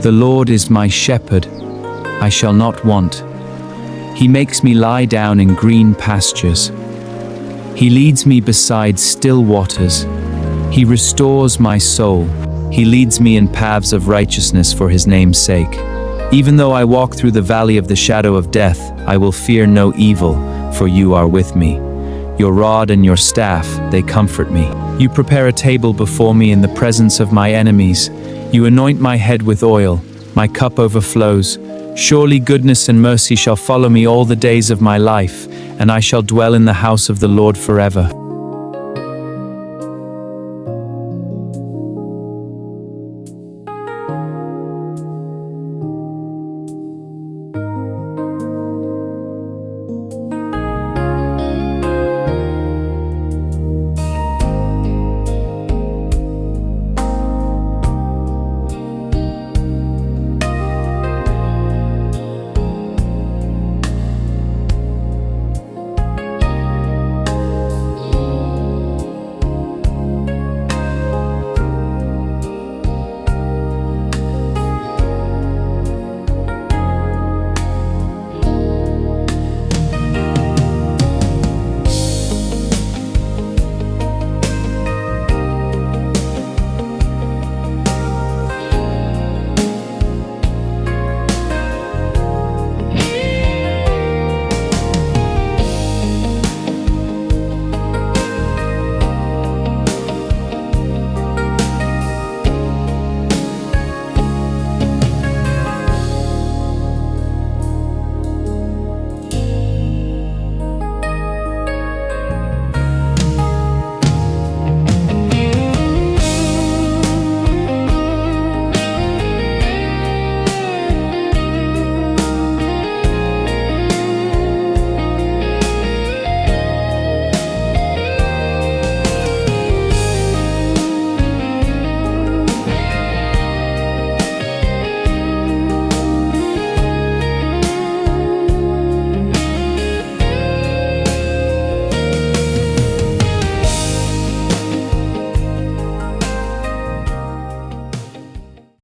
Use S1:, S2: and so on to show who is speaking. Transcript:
S1: The Lord is my shepherd, I shall not want. He makes me lie down in green pastures. He leads me beside still waters. He restores my soul. He leads me in paths of righteousness for his name's sake. Even though I walk through the valley of the shadow of death, I will fear no evil, for you are with me. Your rod and your staff, they comfort me. You prepare a table before me in the presence of my enemies. You anoint my head with oil. My cup overflows. Surely goodness and mercy shall follow me all the days of my life, and I shall dwell in the house of the Lord forever.